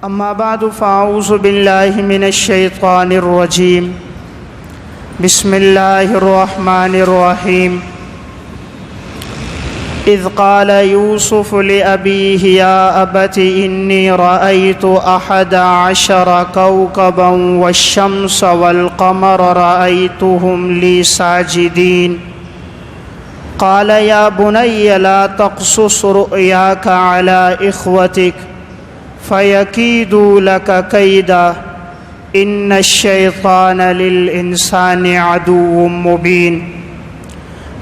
أما بعد فأعوذ بالله من الشيطان الرجيم. بسم الله الرحمن الرحيم. إذ قال يوسف لأبيه يا أبت إني رأيت 11 كوكبا والشمس والقمر رأيتهم لي ساجدين. قال يا بني لا تقصص رؤياك على إخوتك فيكيدوا لك كيدا إن الشيطان للإنسان عدو مبين.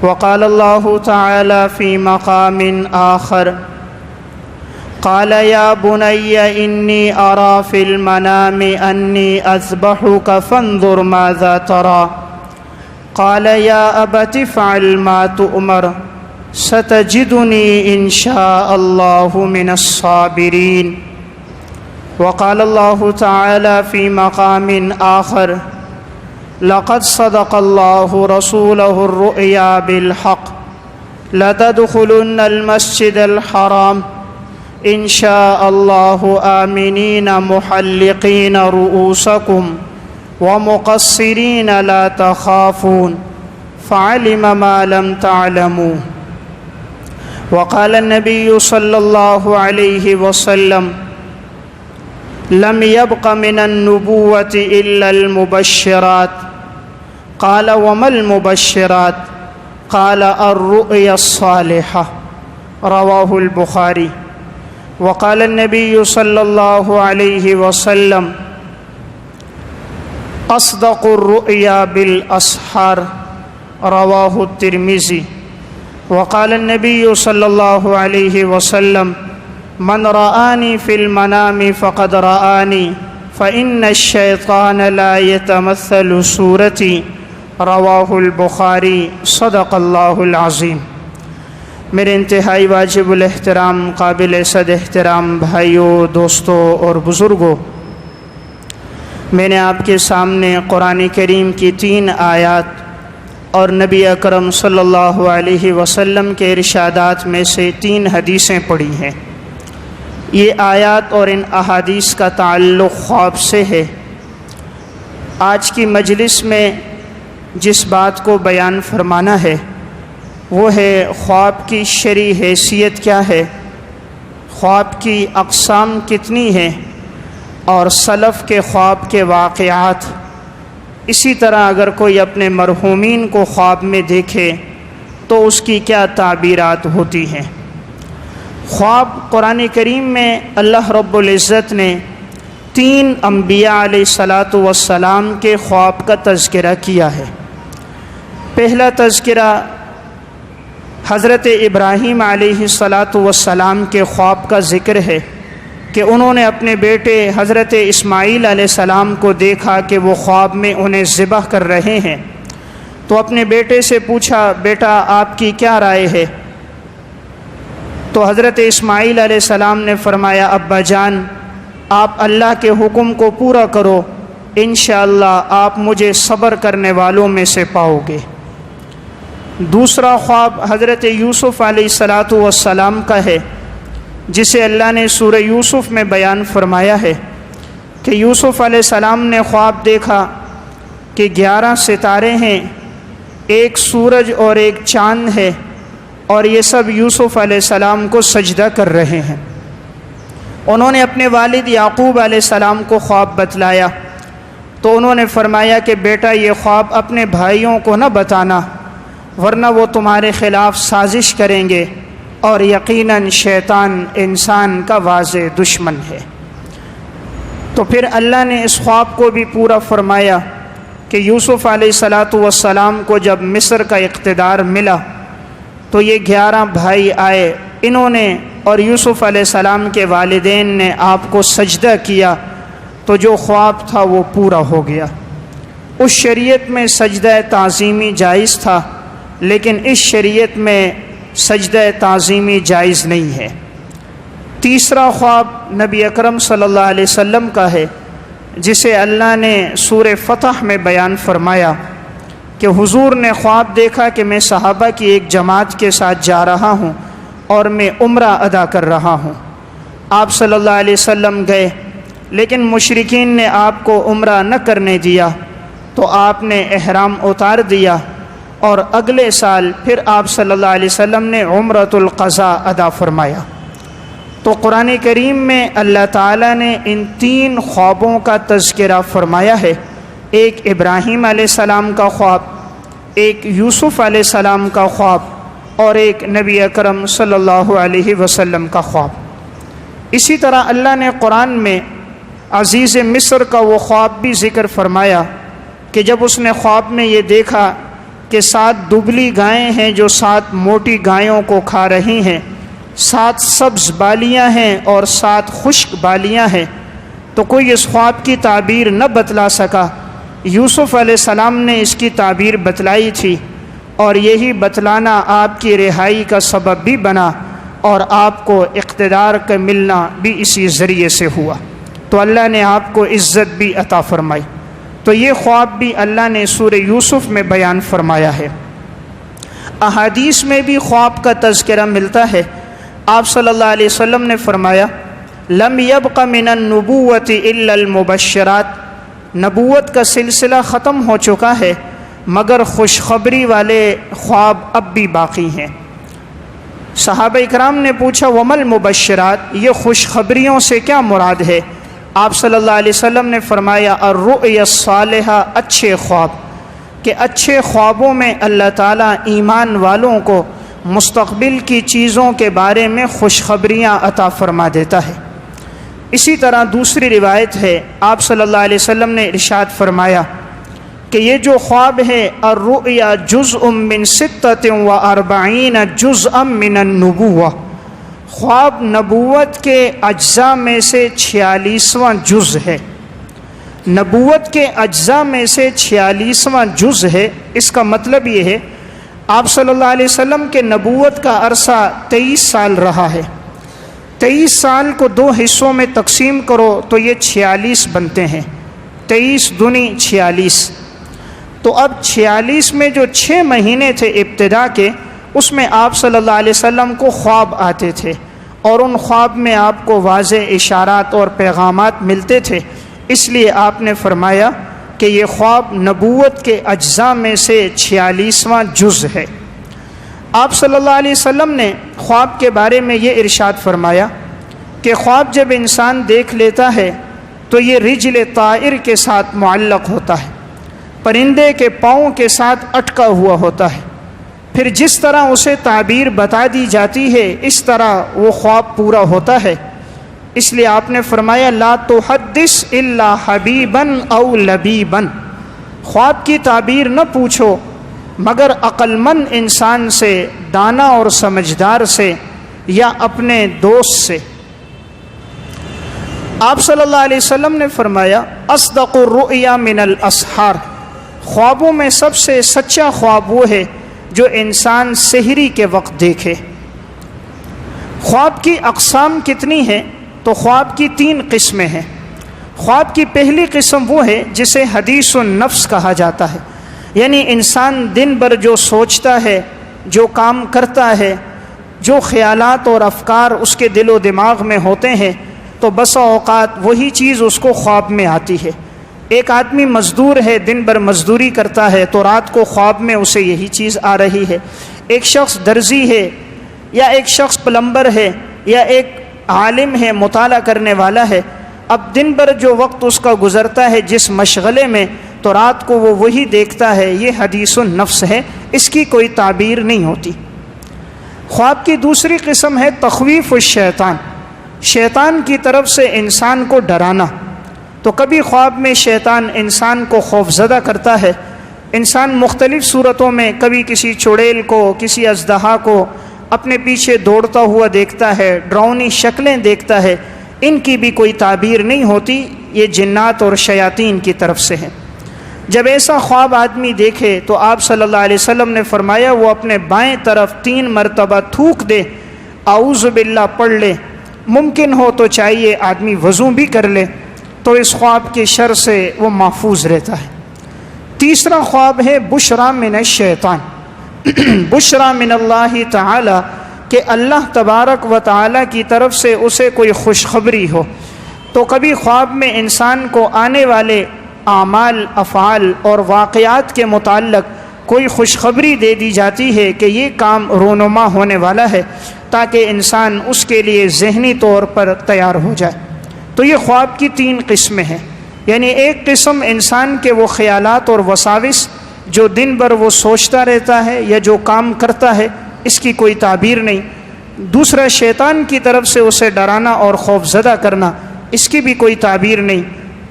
وقال الله تعالى في مقام آخر قال يا بني إني أرى في المنام أني أذبحك فانظر ماذا ترى. قال يا أبت افعل ما تؤمر ستجدني إن شاء الله من الصابرين. وقال الله تعالى في مقام آخر لقد صدق الله رسوله الرؤيا بالحق لتدخلن المسجد الحرام إن شاء الله آمنين محلقين رؤوسكم ومقصرين لا تخافون فعلم ما لم تعلموا. وقال النبي صلى الله عليه وسلم لم يبق من النبوة إلا المبشرات. قال وما المبشرات؟ قال الرؤيا الصالحة. رواه البخاري. وقال النبي صلى الله عليه وسلم أصدق الرؤيا بالأسحار. رواه الترمذي. وقال النبي صلى الله عليه وسلم من رآني في المنام فقد رآني فإن الشيطان لا يتمثل صورتي. رواہ البخاری. صدق اللہ العظیم. میرے انتہائی واجب الاحترام قابل صد احترام بھائیوں، دوستوں اور بزرگوں، میں نے آپ کے سامنے قرآن کریم کی 3 آیات اور نبی اکرم صلی اللہ علیہ وسلم کے ارشادات میں سے 3 حدیثیں پڑھی ہیں. یہ آیات اور ان احادیث کا تعلق خواب سے ہے. آج کی مجلس میں جس بات کو بیان فرمانا ہے وہ ہے خواب کی شرعی حیثیت کیا ہے، خواب کی اقسام کتنی ہیں، اور سلف کے خواب کے واقعات. اسی طرح اگر کوئی اپنے مرحومین کو خواب میں دیکھے تو اس کی کیا تعبیرات ہوتی ہیں. خواب قرآن کریم میں اللہ رب العزت نے 3 انبیاء علیہ الصلاۃ والسلام کے خواب کا تذکرہ کیا ہے. پہلا تذکرہ حضرت ابراہیم علیہ الصلاۃ والسلام کے خواب کا ذکر ہے کہ انہوں نے اپنے بیٹے حضرت اسماعیل علیہ السلام کو دیکھا کہ وہ خواب میں انہیں ذبح کر رہے ہیں. تو اپنے بیٹے سے پوچھا بیٹا آپ کی کیا رائے ہے؟ تو حضرت اسماعیل علیہ السلام نے فرمایا ابا جان آپ اللہ کے حکم کو پورا کرو، انشاءاللہ آپ مجھے صبر کرنے والوں میں سے پاؤ گے. دوسرا خواب حضرت یوسف علیہ السلام کا ہے جسے اللہ نے سورہ یوسف میں بیان فرمایا ہے کہ یوسف علیہ السلام نے خواب دیکھا کہ 11 ستارے ہیں، ایک سورج اور ایک چاند ہے، اور یہ سب یوسف علیہ السلام کو سجدہ کر رہے ہیں. انہوں نے اپنے والد یعقوب علیہ السلام کو خواب بتلایا تو انہوں نے فرمایا کہ بیٹا یہ خواب اپنے بھائیوں کو نہ بتانا ورنہ وہ تمہارے خلاف سازش کریں گے، اور یقیناً شیطان انسان کا واضح دشمن ہے. تو پھر اللہ نے اس خواب کو بھی پورا فرمایا کہ یوسف علیہ السلام کو جب مصر کا اقتدار ملا تو یہ 11 بھائی آئے، انہوں نے اور یوسف علیہ السلام کے والدین نے آپ کو سجدہ کیا تو جو خواب تھا وہ پورا ہو گیا. اس شریعت میں سجدہ تعظیمی جائز تھا، لیکن اس شریعت میں سجدہ تعظیمی جائز نہیں ہے. تیسرا خواب نبی اکرم صلی اللہ علیہ وسلم کا ہے جسے اللہ نے سورہ فتح میں بیان فرمایا کہ حضور نے خواب دیکھا کہ میں صحابہ کی ایک جماعت کے ساتھ جا رہا ہوں اور میں عمرہ ادا کر رہا ہوں. آپ صلی اللہ علیہ وسلم گئے، لیکن مشرکین نے آپ کو عمرہ نہ کرنے دیا تو آپ نے احرام اتار دیا، اور اگلے سال پھر آپ صلی اللہ علیہ وسلم نے عمرۃ القضاء ادا فرمایا۔ تو قرآن کریم میں اللہ تعالیٰ نے ان 3 خوابوں کا تذکرہ فرمایا ہے، ایک ابراہیم علیہ السلام کا خواب، ایک یوسف علیہ السلام کا خواب، اور ایک نبی اکرم صلی اللہ علیہ وسلم کا خواب۔ اسی طرح اللہ نے قرآن میں عزیز مصر کا وہ خواب بھی ذکر فرمایا کہ جب اس نے خواب میں یہ دیکھا کہ 7 دبلی گائیں ہیں جو 7 موٹی گایوں کو کھا رہی ہیں، 7 سبز بالیاں ہیں اور 7 خشک بالیاں ہیں، تو کوئی اس خواب کی تعبیر نہ بتلا سکا۔ یوسف علیہ السلام نے اس کی تعبیر بتلائی تھی، اور یہی بتلانا آپ کی رہائی کا سبب بھی بنا، اور آپ کو اقتدار کا ملنا بھی اسی ذریعے سے ہوا، تو اللہ نے آپ کو عزت بھی عطا فرمائی۔ تو یہ خواب بھی اللہ نے سورہ یوسف میں بیان فرمایا ہے۔ احادیث میں بھی خواب کا تذکرہ ملتا ہے۔ آپ صلی اللہ علیہ وسلم نے فرمایا، لم یبق من النبوۃ الا المبشرات، نبوت کا سلسلہ ختم ہو چکا ہے مگر خوشخبری والے خواب اب بھی باقی ہیں۔ صحابہ اکرام نے پوچھا وما المبشرات، یہ خوشخبریوں سے کیا مراد ہے؟ آپ صلی اللہ علیہ وسلم نے فرمایا الرؤیا الصالحہ، اچھے خواب، کہ اچھے خوابوں میں اللہ تعالیٰ ایمان والوں کو مستقبل کی چیزوں کے بارے میں خوشخبریاں عطا فرما دیتا ہے۔ اسی طرح دوسری روایت ہے، آپ صلی اللہ علیہ وسلم نے ارشاد فرمایا کہ یہ جو خواب ہے الرؤیا جزء من 46 جزءا من النبوہ، خواب نبوت کے اجزاء میں سے 46واں جز ہے۔ نبوت کے اجزاء میں سے 46واں جز ہے۔ اس کا مطلب یہ ہے آپ صلی اللہ علیہ وسلم کے نبوت کا عرصہ 23 سال رہا ہے۔ 23 سال کو 2 حصوں میں تقسیم کرو تو یہ 46 بنتے ہیں، 23 دونی 46۔ تو اب 46 میں جو 6 مہینے تھے ابتدا کے، اس میں آپ صلی اللہ علیہ وسلم کو خواب آتے تھے، اور ان خواب میں آپ کو واضح اشارات اور پیغامات ملتے تھے۔ اس لیے آپ نے فرمایا کہ یہ خواب نبوت کے اجزاء میں سے 46واں جز ہے۔ آپ صلی اللہ علیہ وسلم نے خواب کے بارے میں یہ ارشاد فرمایا کہ خواب جب انسان دیکھ لیتا ہے تو یہ رجل طائر کے ساتھ معلق ہوتا ہے، پرندے کے پاؤں کے ساتھ اٹکا ہوا ہوتا ہے، پھر جس طرح اسے تعبیر بتا دی جاتی ہے اس طرح وہ خواب پورا ہوتا ہے۔ اس لیے آپ نے فرمایا لا تحدث الا حبیبا او لبیبا، خواب کی تعبیر نہ پوچھو مگر عقل مند انسان سے، دانا اور سمجھدار سے، یا اپنے دوست سے۔ آپ صلی اللہ علیہ وسلم نے فرمایا اصدق الرؤیا من الاسحار، خوابوں میں سب سے سچا خواب وہ ہے جو انسان سحری کے وقت دیکھے۔ خواب کی اقسام کتنی ہیں؟ تو خواب کی 3 قسمیں ہیں۔ خواب کی پہلی قسم وہ ہے جسے حدیث النفس کہا جاتا ہے، یعنی انسان دن بھر جو سوچتا ہے، جو کام کرتا ہے، جو خیالات اور افکار اس کے دل و دماغ میں ہوتے ہیں، تو بسا اوقات وہی چیز اس کو خواب میں آتی ہے۔ ایک آدمی مزدور ہے، دن بھر مزدوری کرتا ہے تو رات کو خواب میں اسے یہی چیز آ رہی ہے۔ ایک شخص درزی ہے، یا ایک شخص پلمبر ہے، یا ایک عالم ہے، مطالعہ کرنے والا ہے، اب دن بھر جو وقت اس کا گزرتا ہے جس مشغلے میں، تو رات کو وہ وہی دیکھتا ہے۔ یہ حدیث النفس ہے، اس کی کوئی تعبیر نہیں ہوتی۔ خواب کی دوسری قسم ہے تخویف الشیطان، شیطان کی طرف سے انسان کو ڈرانا۔ تو کبھی خواب میں شیطان انسان کو خوفزدہ کرتا ہے، انسان مختلف صورتوں میں کبھی کسی چڑیل کو، کسی اژدہا کو اپنے پیچھے دوڑتا ہوا دیکھتا ہے، ڈراؤنی شکلیں دیکھتا ہے، ان کی بھی کوئی تعبیر نہیں ہوتی، یہ جنات اور شیاطین کی طرف سے ہیں۔ جب ایسا خواب آدمی دیکھے تو آپ صلی اللہ علیہ وسلم نے فرمایا وہ اپنے بائیں طرف 3 مرتبہ تھوک دے، اعوذ باللہ پڑھ لے، ممکن ہو تو چاہیے آدمی وضو بھی کر لے، تو اس خواب کے شر سے وہ محفوظ رہتا ہے۔ تیسرا خواب ہے بشرا من الشیطان، بشرا من اللہ تعالی، کہ اللہ تبارک و تعالی کی طرف سے اسے کوئی خوشخبری ہو، تو کبھی خواب میں انسان کو آنے والے اعمال، افعال اور واقعات کے متعلق کوئی خوشخبری دے دی جاتی ہے کہ یہ کام رونما ہونے والا ہے، تاکہ انسان اس کے لیے ذہنی طور پر تیار ہو جائے۔ تو یہ خواب کی 3 قسمیں ہیں، یعنی ایک قسم انسان کے وہ خیالات اور وساوس جو دن بھر وہ سوچتا رہتا ہے یا جو کام کرتا ہے، اس کی کوئی تعبیر نہیں۔ دوسرا شیطان کی طرف سے اسے ڈرانا اور خوف زدہ کرنا، اس کی بھی کوئی تعبیر نہیں۔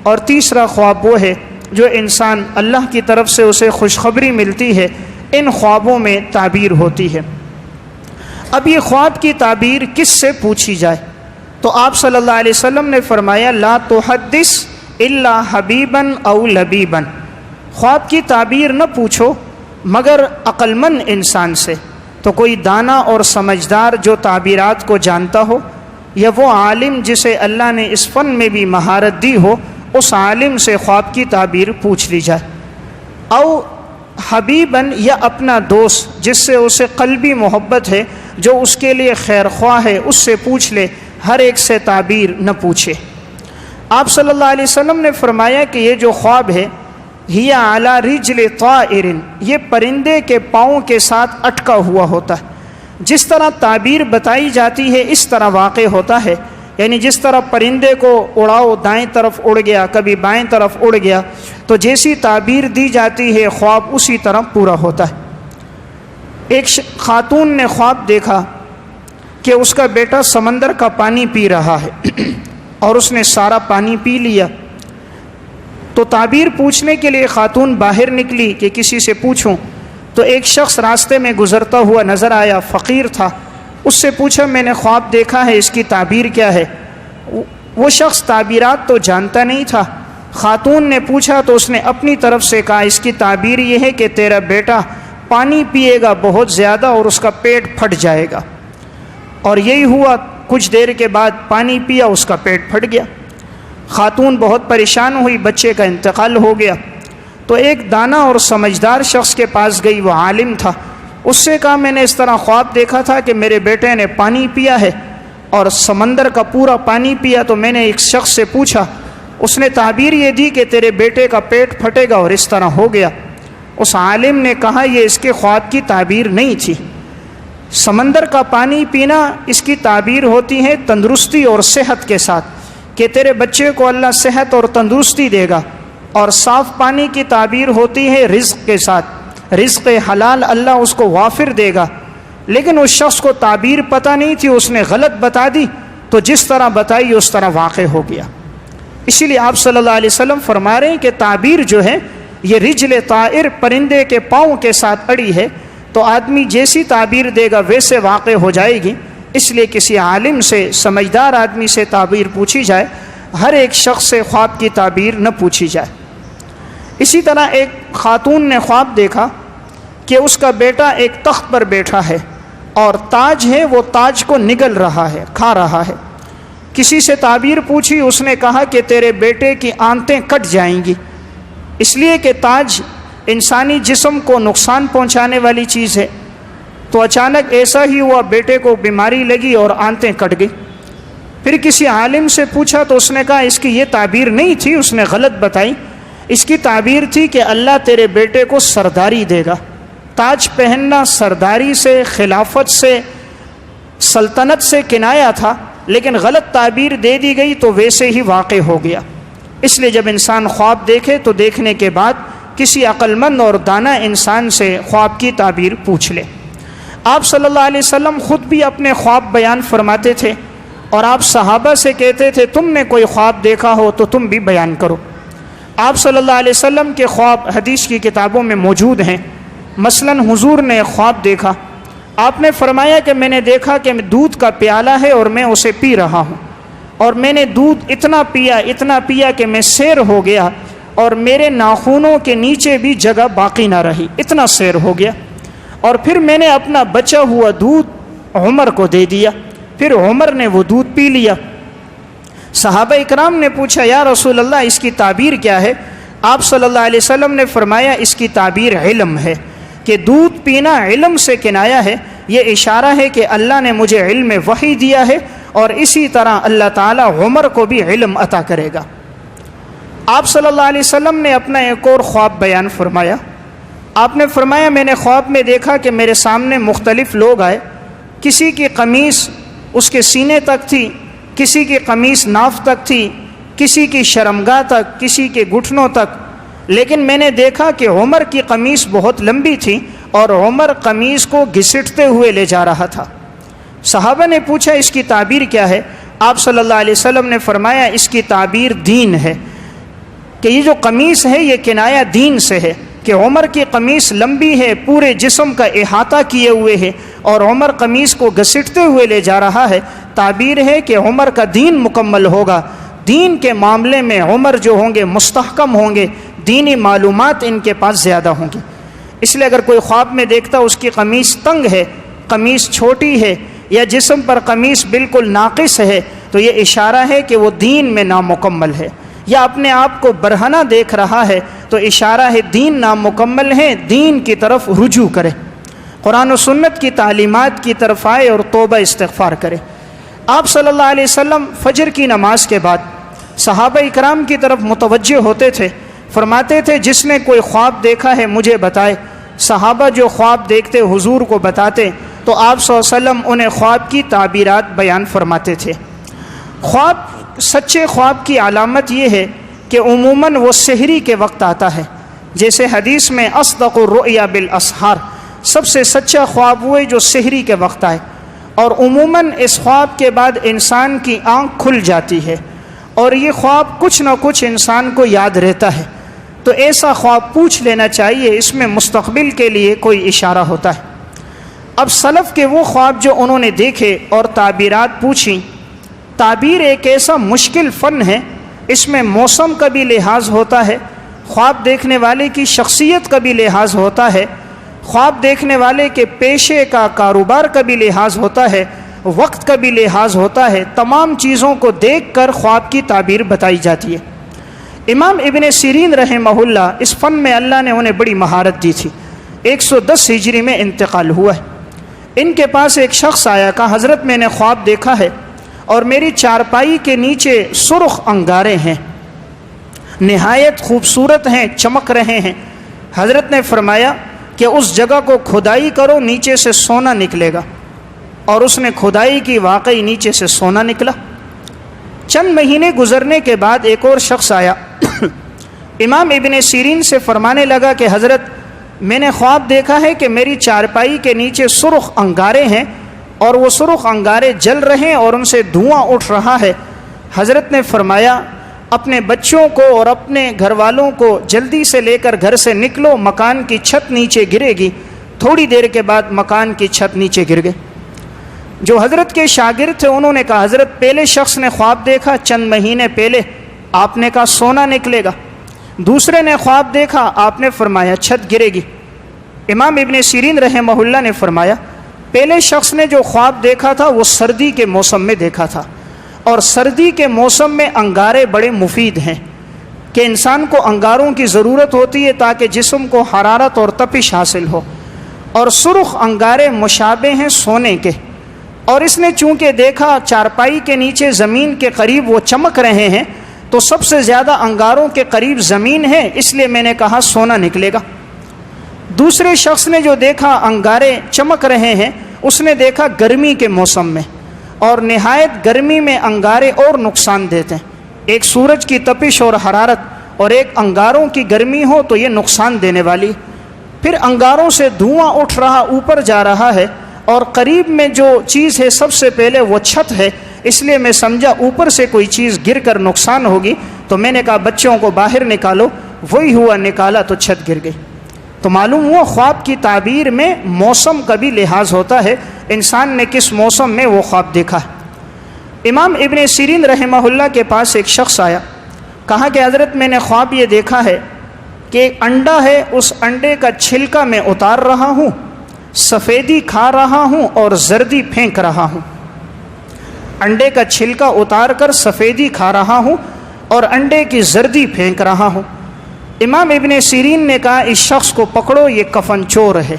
اور تیسرا خواب وہ ہے جو انسان اللہ کی طرف سے اسے خوشخبری ملتی ہے، ان خوابوں میں تعبیر ہوتی ہے۔ اب یہ خواب کی تعبیر کس سے پوچھی جائے؟ تو آپ صلی اللہ علیہ وسلم نے فرمایا لا تحدث الا حبیبا او لبیبا، خواب کی تعبیر نہ پوچھو مگر عقل مند انسان سے، تو کوئی دانا اور سمجھدار جو تعبیرات کو جانتا ہو، یا وہ عالم جسے اللہ نے اس فن میں بھی مہارت دی ہو، اس عالم سے خواب کی تعبیر پوچھ لی جائے۔ او حبیباً، یا اپنا دوست جس سے اسے قلبی محبت ہے، جو اس کے لیے خیر خواہ ہے، اس سے پوچھ لے، ہر ایک سے تعبیر نہ پوچھے۔ آپ صلی اللہ علیہ وسلم نے فرمایا کہ یہ جو خواب ہے، ہی علی رجل طائر، یہ پرندے کے پاؤں کے ساتھ اٹکا ہوا ہوتا ہے۔ جس طرح تعبیر بتائی جاتی ہے اس طرح واقع ہوتا ہے، یعنی جس طرح پرندے کو اڑاؤ، دائیں طرف اڑ گیا، کبھی بائیں طرف اڑ گیا، تو جیسی تعبیر دی جاتی ہے خواب اسی طرح پورا ہوتا ہے۔ ایک خاتون نے خواب دیکھا کہ اس کا بیٹا سمندر کا پانی پی رہا ہے اور اس نے سارا پانی پی لیا۔ تو تعبیر پوچھنے کے لیے خاتون باہر نکلی کہ کسی سے پوچھوں، تو ایک شخص راستے میں گزرتا ہوا نظر آیا، فقیر تھا۔ اس سے پوچھا میں نے خواب دیکھا ہے، اس کی تعبیر کیا ہے؟ وہ شخص تعبیرات تو جانتا نہیں تھا۔ خاتون نے پوچھا تو اس نے اپنی طرف سے کہا اس کی تعبیر یہ ہے کہ تیرا بیٹا پانی پیے گا بہت زیادہ اور اس کا پیٹ پھٹ جائے گا۔ اور یہی ہوا، کچھ دیر کے بعد پانی پیا، اس کا پیٹ پھٹ گیا۔ خاتون بہت پریشان ہوئی، بچے کا انتقال ہو گیا۔ تو ایک دانا اور سمجھدار شخص کے پاس گئی، وہ عالم تھا۔ اس سے کہا میں نے اس طرح خواب دیکھا تھا کہ میرے بیٹے نے پانی پیا ہے اور سمندر کا پورا پانی پیا، تو میں نے ایک شخص سے پوچھا، اس نے تعبیر یہ دی کہ تیرے بیٹے کا پیٹ پھٹے گا، اور اس طرح ہو گیا۔ اس عالم نے کہا یہ اس کے خواب کی تعبیر نہیں تھی۔ سمندر کا پانی پینا اس کی تعبیر ہوتی ہے تندرستی اور صحت کے ساتھ، کہ تیرے بچے کو اللہ صحت اور تندرستی دے گا۔ اور صاف پانی کی تعبیر ہوتی ہے رزق کے ساتھ، رزق حلال اللہ اس کو وافر دے گا۔ لیکن اس شخص کو تعبیر پتہ نہیں تھی، اس نے غلط بتا دی، تو جس طرح بتائی اس طرح واقع ہو گیا۔ اسی لیے آپ صلی اللہ علیہ وسلم فرما رہے ہیں کہ تعبیر جو ہے یہ رجل طائر، پرندے کے پاؤں کے ساتھ اڑی ہے، تو آدمی جیسی تعبیر دے گا ویسے واقع ہو جائے گی۔ اس لیے کسی عالم سے، سمجھدار آدمی سے تعبیر پوچھی جائے، ہر ایک شخص سے خواب کی تعبیر نہ پوچھی جائے۔ اسی طرح ایک خاتون نے خواب دیکھا کہ اس کا بیٹا ایک تخت پر بیٹھا ہے اور تاج ہے، وہ تاج کو نگل رہا ہے، کھا رہا ہے۔ کسی سے تعبیر پوچھی، اس نے کہا کہ تیرے بیٹے کی آنتیں کٹ جائیں گی، اس لیے کہ تاج انسانی جسم کو نقصان پہنچانے والی چیز ہے۔ تو اچانک ایسا ہی ہوا، بیٹے کو بیماری لگی اور آنتیں کٹ گئی۔ پھر کسی عالم سے پوچھا تو اس نے کہا اس کی یہ تعبیر نہیں تھی، اس نے غلط بتائی۔ اس کی تعبیر تھی کہ اللہ تیرے بیٹے کو سرداری دے گا۔ تاج پہننا سرداری سے، خلافت سے، سلطنت سے کنایا تھا، لیکن غلط تعبیر دے دی گئی تو ویسے ہی واقع ہو گیا۔ اس لیے جب انسان خواب دیکھے تو دیکھنے کے بعد کسی عقل مند اور دانا انسان سے خواب کی تعبیر پوچھ لے۔ آپ صلی اللہ علیہ وسلم خود بھی اپنے خواب بیان فرماتے تھے، اور آپ صحابہ سے کہتے تھے تم نے کوئی خواب دیکھا ہو تو تم بھی بیان کرو۔ آپ صلی اللہ علیہ وسلم کے خواب حدیث کی کتابوں میں موجود ہیں۔ مثلا حضور نے خواب دیکھا، آپ نے فرمایا کہ میں نے دیکھا کہ دودھ کا پیالہ ہے اور میں اسے پی رہا ہوں، اور میں نے دودھ اتنا پیا کہ میں سیر ہو گیا، اور میرے ناخنوں کے نیچے بھی جگہ باقی نہ رہی، اتنا سیر ہو گیا۔ اور پھر میں نے اپنا بچا ہوا دودھ عمر کو دے دیا، پھر عمر نے وہ دودھ پی لیا۔ صحابہ اکرام نے پوچھا یا رسول اللہ اس کی تعبیر کیا ہے؟ آپ صلی اللہ علیہ وسلم نے فرمایا اس کی تعبیر علم ہے، کہ دودھ پینا علم سے کنایا ہے۔ یہ اشارہ ہے کہ اللہ نے مجھے علم وحی دیا ہے، اور اسی طرح اللہ تعالیٰ عمر کو بھی علم عطا کرے گا۔ آپ صلی اللہ علیہ وسلم نے اپنا ایک اور خواب بیان فرمایا۔ آپ نے فرمایا میں نے خواب میں دیکھا کہ میرے سامنے مختلف لوگ آئے، کسی کی قمیص اس کے سینے تک تھی، کسی کی قمیص ناف تک تھی، کسی کی شرمگاہ تک، کسی کے گھٹنوں تک، لیکن میں نے دیکھا کہ عمر کی قمیص بہت لمبی تھی اور عمر قمیص کو گھسیٹتے ہوئے لے جا رہا تھا۔ صحابہ نے پوچھا اس کی تعبیر کیا ہے؟ آپ صلی اللہ علیہ وسلم نے فرمایا اس کی تعبیر دین ہے، کہ یہ جو قمیص ہے یہ کنایہ دین سے ہے، کہ عمر کی قمیص لمبی ہے، پورے جسم کا احاطہ کیے ہوئے ہے اور عمر قمیص کو گھسیٹتے ہوئے لے جا رہا ہے۔ تعبیر ہے کہ عمر کا دین مکمل ہوگا، دین کے معاملے میں عمر جو ہوں گے مستحکم ہوں گے، دینی معلومات ان کے پاس زیادہ ہوں گی۔ اس لیے اگر کوئی خواب میں دیکھتا اس کی قمیص تنگ ہے، قمیص چھوٹی ہے یا جسم پر قمیص بالکل ناقص ہے، تو یہ اشارہ ہے کہ وہ دین میں نامکمل ہے، یا اپنے آپ کو برہنہ دیکھ رہا ہے تو اشارہ ہے دین نامکمل ہے، دین کی طرف رجوع کرے، قرآن و سنت کی تعلیمات کی طرف آئے اور توبہ استغفار کرے۔ آپ صلی اللہ علیہ وسلم فجر کی نماز کے بعد صحابہ اکرام کی طرف متوجہ ہوتے تھے، فرماتے تھے جس نے کوئی خواب دیکھا ہے مجھے بتائے۔ صحابہ جو خواب دیکھتے حضور کو بتاتے تو آپ صلی اللہ علیہ وسلم انہیں خواب کی تعبیرات بیان فرماتے تھے۔ خواب، سچے خواب کی علامت یہ ہے کہ عموماً وہ سحری کے وقت آتا ہے، جیسے حدیث میں اصدق الرؤیا بالاسحار، سب سے سچا خواب وہ ہے جو سحری کے وقت آئے، اور عموماً اس خواب کے بعد انسان کی آنکھ کھل جاتی ہے اور یہ خواب کچھ نہ کچھ انسان کو یاد رہتا ہے، تو ایسا خواب پوچھ لینا چاہیے، اس میں مستقبل کے لیے کوئی اشارہ ہوتا ہے۔ اب سلف کے وہ خواب جو انہوں نے دیکھے اور تعبیرات پوچھیں، تعبیر ایک ایسا مشکل فن ہے، اس میں موسم کا بھی لحاظ ہوتا ہے، خواب دیکھنے والے کی شخصیت کا بھی لحاظ ہوتا ہے، خواب دیکھنے والے کے پیشے کا، کاروبار کا بھی لحاظ ہوتا ہے، وقت کا بھی لحاظ ہوتا ہے، تمام چیزوں کو دیکھ کر خواب کی تعبیر بتائی جاتی ہے۔ امام ابن سیرین رحمہ اللہ، اس فن میں اللہ نے انہیں بڑی مہارت دی تھی۔ 110 ہجری میں انتقال ہوا ہے۔ ان کے پاس ایک شخص آیا، کہا حضرت میں نے خواب دیکھا ہے اور میری چارپائی کے نیچے سرخ انگارے ہیں، نہایت خوبصورت ہیں، چمک رہے ہیں۔ حضرت نے فرمایا کہ اس جگہ کو کھدائی کرو، نیچے سے سونا نکلے گا، اور اس نے کھدائی کی، واقعی نیچے سے سونا نکلا۔ چند مہینے گزرنے کے بعد ایک اور شخص آیا، امام ابن سیرین سے فرمانے لگا کہ حضرت میں نے خواب دیکھا ہے کہ میری چارپائی کے نیچے سرخ انگارے ہیں اور وہ سرخ انگارے جل رہے ہیں اور ان سے دھواں اٹھ رہا ہے۔ حضرت نے فرمایا اپنے بچوں کو اور اپنے گھر والوں کو جلدی سے لے کر گھر سے نکلو، مکان کی چھت نیچے گرے گی۔ تھوڑی دیر کے بعد مکان کی چھت نیچے گر گئے۔ جو حضرت کے شاگرد تھے انہوں نے کہا حضرت پہلے شخص نے خواب دیکھا چند مہینے پہلے، آپ نے کہا سونا نکلے گا، دوسرے نے خواب دیکھا، آپ نے فرمایا چھت گرے گی۔ امام ابن سیرین رحمہ اللہ نے فرمایا پہلے شخص نے جو خواب دیکھا تھا وہ سردی کے موسم میں دیکھا تھا، اور سردی کے موسم میں انگارے بڑے مفید ہیں کہ انسان کو انگاروں کی ضرورت ہوتی ہے تاکہ جسم کو حرارت اور تپش حاصل ہو، اور سرخ انگارے مشابہ ہیں سونے کے، اور اس نے چونکہ دیکھا چارپائی کے نیچے زمین کے قریب وہ چمک رہے ہیں تو سب سے زیادہ انگاروں کے قریب زمین ہے، اس لیے میں نے کہا سونا نکلے گا۔ دوسرے شخص نے جو دیکھا انگارے چمک رہے ہیں، اس نے دیکھا گرمی کے موسم میں، اور نہایت گرمی میں انگارے اور نقصان دیتے ہیں، ایک سورج کی تپش اور حرارت اور ایک انگاروں کی گرمی ہو تو یہ نقصان دینے والی۔ پھر انگاروں سے دھواں اٹھ رہا، اوپر جا رہا ہے، اور قریب میں جو چیز ہے سب سے پہلے وہ چھت ہے، اس لیے میں سمجھا اوپر سے کوئی چیز گر کر نقصان ہوگی، تو میں نے کہا بچوں کو باہر نکالو، وہی ہوا، نکالا تو چھت گر گئی۔ تو معلوم ہوا خواب کی تعبیر میں موسم کا بھی لحاظ ہوتا ہے، انسان نے کس موسم میں وہ خواب دیکھا ہے۔ امام ابن سیرین رحمہ اللہ کے پاس ایک شخص آیا، کہا کہ حضرت میں نے خواب یہ دیکھا ہے کہ ایک انڈا ہے، اس انڈے کا چھلکا میں اتار رہا ہوں، سفیدی کھا رہا ہوں اور زردی پھینک رہا ہوں۔ انڈے کا چھلکا اتار کر سفیدی کھا رہا ہوں اور انڈے کی زردی پھینک رہا ہوں۔ امام ابن سیرین نے کہا اس شخص کو پکڑو، یہ کفن چور ہے۔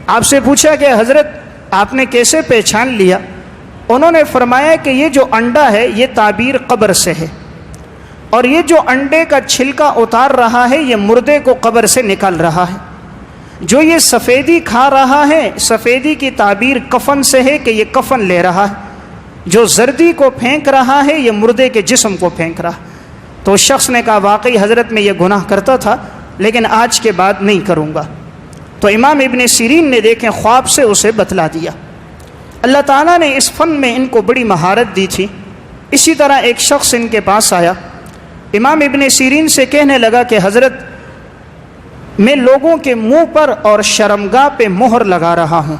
آپ سے پوچھا کہ حضرت آپ نے کیسے پہچان لیا؟ انہوں نے فرمایا کہ یہ جو انڈا ہے یہ تعبیر قبر سے ہے، اور یہ جو انڈے کا چھلکا اتار رہا ہے یہ مردے کو قبر سے نکال رہا ہے۔ جو یہ سفیدی کھا رہا ہے، سفیدی کی تعبیر کفن سے ہے کہ یہ کفن لے رہا ہے۔ جو زردی کو پھینک رہا ہے یہ مردے کے جسم کو پھینک رہا ہے۔ تو اس شخص نے کہا واقعی حضرت میں یہ گناہ کرتا تھا لیکن آج کے بعد نہیں کروں گا۔ تو امام ابن سیرین نے دیکھیں خواب سے اسے بتلا دیا۔ اللہ تعالیٰ نے اس فن میں ان کو بڑی مہارت دی تھی۔ اسی طرح ایک شخص ان کے پاس آیا، امام ابن سیرین سے کہنے لگا کہ حضرت میں لوگوں کے منہ پر اور شرمگاہ پہ مہر لگا رہا ہوں،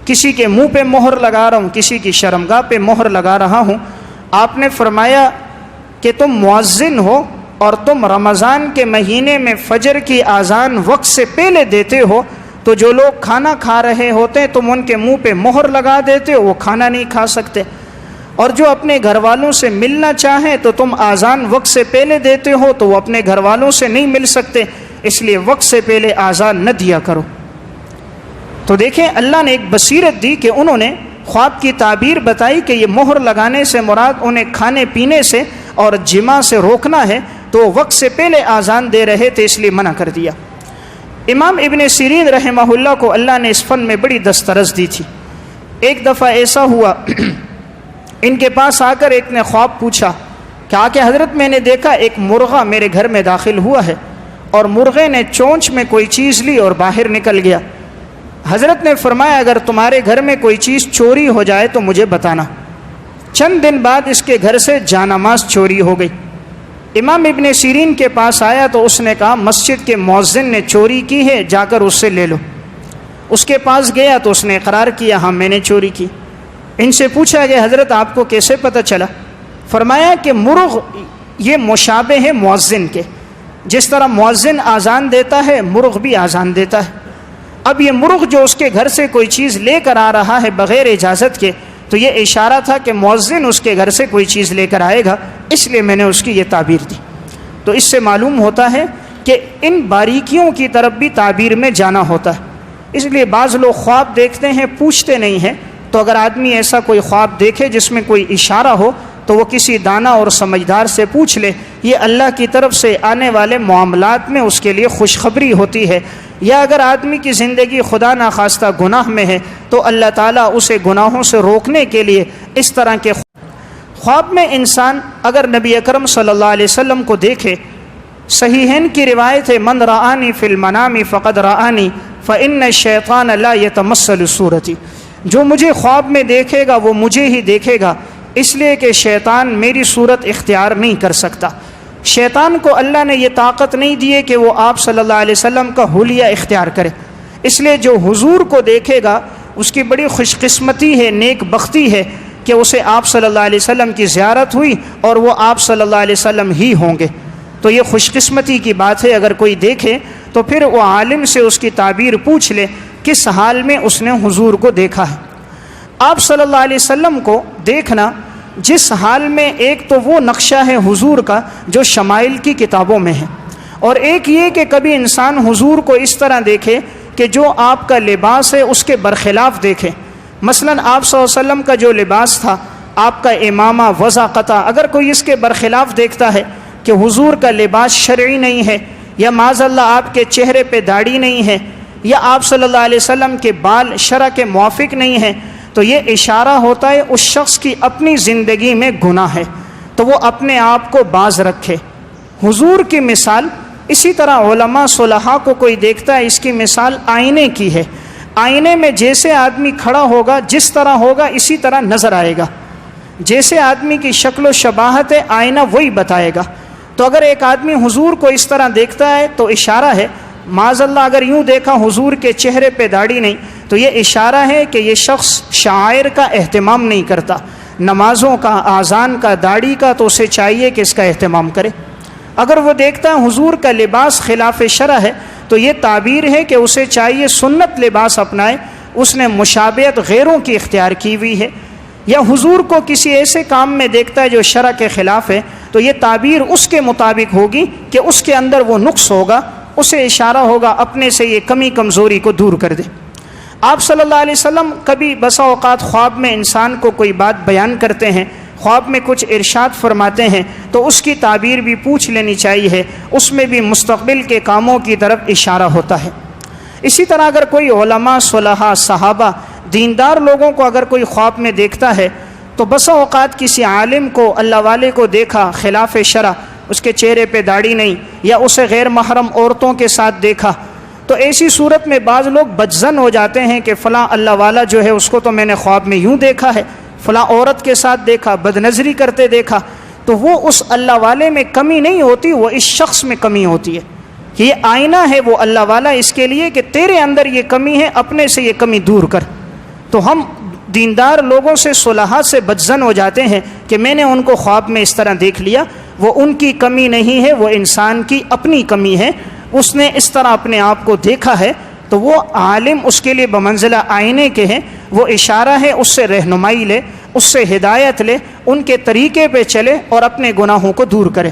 کسی کے منہ پہ مہر لگا رہا ہوں، کسی کی شرمگاہ پہ مہر لگا رہا ہوں۔ آپ نے فرمایا کہ تم مؤذن ہو اور تم رمضان کے مہینے میں فجر کی اذان وقت سے پہلے دیتے ہو، تو جو لوگ کھانا کھا رہے ہوتے ہیں تم ان کے منہ پہ مہر لگا دیتے ہو، وہ کھانا نہیں کھا سکتے، اور جو اپنے گھر والوں سے ملنا چاہیں تو تم اذان وقت سے پہلے دیتے ہو تو وہ اپنے گھر والوں سے نہیں مل سکتے، اس لیے وقت سے پہلے اذان نہ دیا کرو۔ تو دیکھیں اللہ نے ایک بصیرت دی کہ انہوں نے خواب کی تعبیر بتائی کہ یہ مہر لگانے سے مراد انہیں کھانے پینے سے اور جماع سے روکنا ہے، تو وقت سے پہلے اذان دے رہے تھے اس لیے منع کر دیا۔ امام ابن سیرین رحمہ اللہ کو اللہ نے اس فن میں بڑی دسترس دی تھی۔ ایک دفعہ ایسا ہوا ان کے پاس آ کر ایک نے خواب پوچھا کہ حضرت میں نے دیکھا ایک مرغہ میرے گھر میں داخل ہوا ہے اور مرغے نے چونچ میں کوئی چیز لی اور باہر نکل گیا۔ حضرت نے فرمایا اگر تمہارے گھر میں کوئی چیز چوری ہو جائے تو مجھے بتانا۔ چند دن بعد اس کے گھر سے جانماز چوری ہو گئی۔ امام ابن سیرین کے پاس آیا تو اس نے کہا مسجد کے مؤذن نے چوری کی ہے، جا کر اس سے لے لو۔ اس کے پاس گیا تو اس نے اقرار کیا ہاں میں نے چوری کی۔ ان سے پوچھا کہ حضرت آپ کو کیسے پتہ چلا؟ فرمایا کہ مرغ یہ مشابہ ہے مؤذن کے، جس طرح مؤذن اذان دیتا ہے مرغ بھی اذان دیتا ہے۔ اب یہ مرغ جو اس کے گھر سے کوئی چیز لے کر آ رہا ہے بغیر اجازت کے، تو یہ اشارہ تھا کہ مؤذن اس کے گھر سے کوئی چیز لے کر آئے گا، اس لیے میں نے اس کی یہ تعبیر دی۔ تو اس سے معلوم ہوتا ہے کہ ان باریکیوں کی طرف بھی تعبیر میں جانا ہوتا ہے۔ اس لیے بعض لوگ خواب دیکھتے ہیں پوچھتے نہیں ہیں، تو اگر آدمی ایسا کوئی خواب دیکھے جس میں کوئی اشارہ ہو تو وہ کسی دانا اور سمجھدار سے پوچھ لے، یہ اللہ کی طرف سے آنے والے معاملات میں اس کے لیے خوشخبری ہوتی ہے۔ یا اگر آدمی کی زندگی خدا نخواستہ گناہ میں ہے تو اللہ تعالیٰ اسے گناہوں سے روکنے کے لیے اس طرح کے خواب میں انسان اگر نبی اکرم صلی اللہ علیہ وسلم کو دیکھے، صحیحین کی روایت ہے من رآنی فی المنام فقد رآنی فإن الشیطان لا یتمثل صورتی، جو مجھے خواب میں دیکھے گا وہ مجھے ہی دیکھے گا، اس لیے کہ شیطان میری صورت اختیار نہیں کر سکتا۔ شیطان کو اللہ نے یہ طاقت نہیں دی ہے کہ وہ آپ صلی اللہ علیہ وسلم کا حلیہ اختیار کرے، اس لیے جو حضور کو دیکھے گا اس کی بڑی خوش قسمتی ہے، نیک بختی ہے کہ اسے آپ صلی اللہ علیہ وسلم کی زیارت ہوئی اور وہ آپ صلی اللہ علیہ وسلم ہی ہوں گے۔ تو یہ خوش قسمتی کی بات ہے، اگر کوئی دیکھے تو پھر وہ عالم سے اس کی تعبیر پوچھ لے کس حال میں اس نے حضور کو دیکھا ہے۔ آپ صلی اللہ علیہ وسلم کو دیکھنا جس حال میں، ایک تو وہ نقشہ ہے حضور کا جو شمائل کی کتابوں میں ہے، اور ایک یہ کہ کبھی انسان حضور کو اس طرح دیکھے کہ جو آپ کا لباس ہے اس کے برخلاف دیکھے۔ مثلا آپ صلی اللہ علیہ وسلم کا جو لباس تھا، آپ کا امامہ وضع قطع، اگر کوئی اس کے برخلاف دیکھتا ہے کہ حضور کا لباس شرعی نہیں ہے، یا معاذ اللہ آپ کے چہرے پہ داڑھی نہیں ہے، یا آپ صلی اللہ علیہ وسلم کے بال شرع کے موافق نہیں ہیں، تو یہ اشارہ ہوتا ہے اس شخص کی اپنی زندگی میں گناہ ہے، تو وہ اپنے آپ کو باز رکھے۔ حضور کی مثال اسی طرح علماء صلحاء کو کوئی دیکھتا ہے، اس کی مثال آئینے کی ہے۔ آئینے میں جیسے آدمی کھڑا ہوگا جس طرح ہوگا اسی طرح نظر آئے گا، جیسے آدمی کی شکل و شباہت ہے آئینہ وہی بتائے گا۔ تو اگر ایک آدمی حضور کو اس طرح دیکھتا ہے تو اشارہ ہے، معاذ اللہ اگر یوں دیکھا حضور کے چہرے پہ داڑھی نہیں تو یہ اشارہ ہے کہ یہ شخص شعائر کا اہتمام نہیں کرتا، نمازوں کا، اذان کا، داڑھی کا، تو اسے چاہیے کہ اس کا اہتمام کرے۔ اگر وہ دیکھتا ہے حضور کا لباس خلاف شرع ہے تو یہ تعبیر ہے کہ اسے چاہیے سنت لباس اپنائے، اس نے مشابہت غیروں کی اختیار کی ہوئی ہے۔ یا حضور کو کسی ایسے کام میں دیکھتا ہے جو شرع کے خلاف ہے تو یہ تعبیر اس کے مطابق ہوگی کہ اس کے اندر وہ نقص ہوگا، اسے اشارہ ہوگا اپنے سے یہ کمی کمزوری کو دور کر دے۔ آپ صلی اللہ علیہ وسلم کبھی بسا اوقات خواب میں انسان کو کوئی بات بیان کرتے ہیں، خواب میں کچھ ارشاد فرماتے ہیں تو اس کی تعبیر بھی پوچھ لینی چاہیے، اس میں بھی مستقبل کے کاموں کی طرف اشارہ ہوتا ہے۔ اسی طرح اگر کوئی علماء، صلحاء، صحابہ، دیندار لوگوں کو اگر کوئی خواب میں دیکھتا ہے تو بسا اوقات کسی عالم کو، اللہ والے کو دیکھا خلاف شرع، اس کے چہرے پہ داڑھی نہیں، یا اسے غیر محرم عورتوں کے ساتھ دیکھا، تو ایسی صورت میں بعض لوگ بدظن ہو جاتے ہیں کہ فلاں اللہ والا جو ہے اس کو تو میں نے خواب میں یوں دیکھا ہے، فلاں عورت کے ساتھ دیکھا، بد نظری کرتے دیکھا، تو وہ اس اللہ والے میں کمی نہیں ہوتی، وہ اس شخص میں کمی ہوتی ہے۔ یہ آئینہ ہے وہ اللہ والا اس کے لیے کہ تیرے اندر یہ کمی ہے، اپنے سے یہ کمی دور کر۔ تو ہم دیندار لوگوں سے، صلحاء سے بدظن ہو جاتے ہیں کہ میں نے ان کو خواب میں اس طرح دیکھ لیا، وہ ان کی کمی نہیں ہے، وہ انسان کی اپنی کمی ہے، اس نے اس طرح اپنے آپ کو دیکھا ہے، تو وہ عالم اس کے لیے بمنزلہ آئینے کے ہیں، وہ اشارہ ہے، اس سے رہنمائی لے، اس سے ہدایت لے، ان کے طریقے پہ چلے اور اپنے گناہوں کو دور کرے۔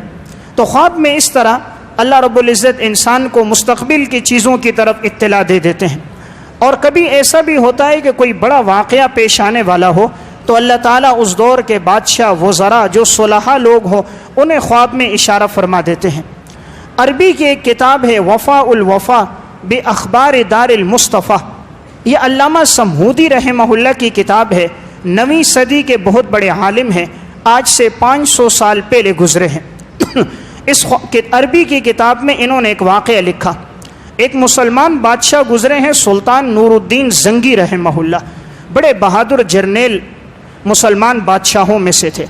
تو خواب میں اس طرح اللہ رب العزت انسان کو مستقبل کی چیزوں کی طرف اطلاع دے دیتے ہیں۔ اور کبھی ایسا بھی ہوتا ہے کہ کوئی بڑا واقعہ پیش آنے والا ہو تو اللہ تعالیٰ اس دور کے بادشاہ، وزراء، جو صلحاء لوگ ہوں، انہیں خواب میں اشارہ فرما دیتے ہیں۔ عربی کی ایک کتاب ہے وفاء الوفا باخبار دار المصطفیٰ، یہ علامہ سمہودی رحمہ اللہ کی کتاب ہے، 9ویں صدی کے بہت بڑے عالم ہیں، آج سے 500 سال پہلے گزرے ہیں۔ اس عربی کی کتاب میں انہوں نے ایک واقعہ لکھا۔ ایک مسلمان بادشاہ گزرے ہیں، سلطان نور الدین زنگی رحمہ اللہ، بڑے بہادر جرنیل مسلمان بادشاہوں میں سے تھے۔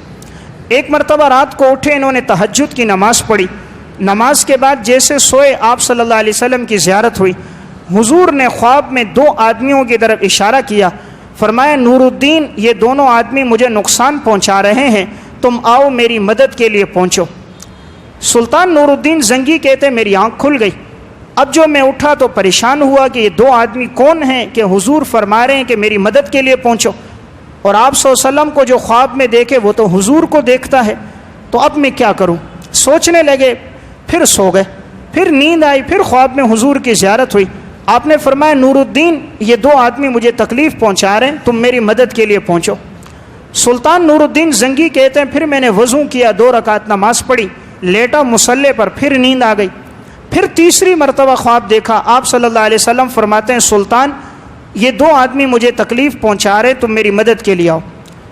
ایک مرتبہ رات کو اٹھے، انہوں نے تہجد کی نماز پڑھی، نماز کے بعد جیسے سوئے آپ صلی اللہ علیہ وسلم کی زیارت ہوئی، حضور نے خواب میں 2 آدمیوں کی طرف اشارہ کیا، فرمایا نور الدین یہ دونوں آدمی مجھے نقصان پہنچا رہے ہیں، تم آؤ میری مدد کے لیے پہنچو۔ سلطان نور الدین زنگی کہتے میری آنکھ کھل گئی، اب جو میں اٹھا تو پریشان ہوا کہ یہ 2 آدمی کون ہیں کہ حضور فرما رہے ہیں کہ میری مدد کے لیے پہنچو، اور آپ صلی اللہ علیہ وسلم کو جو خواب میں دیکھے وہ تو حضور کو دیکھتا ہے، تو اب میں کیا کروں؟ سوچنے لگے، پھر سو گئے، پھر نیند آئی، پھر خواب میں حضور کی زیارت ہوئی، آپ نے فرمایا نور الدین یہ 2 آدمی مجھے تکلیف پہنچا رہے ہیں، تم میری مدد کے لیے پہنچو۔ سلطان نور الدین زنگی کہتے ہیں پھر میں نے وضو کیا، 2 رکعت نماز پڑھی، لیٹا مصلے پر، پھر نیند آ گئی، پھر تیسری مرتبہ خواب دیکھا، آپ صلی اللہ علیہ وسلم فرماتے ہیں سلطان یہ 2 آدمی مجھے تکلیف پہنچا رہے، تم میری مدد کے لیے آؤ۔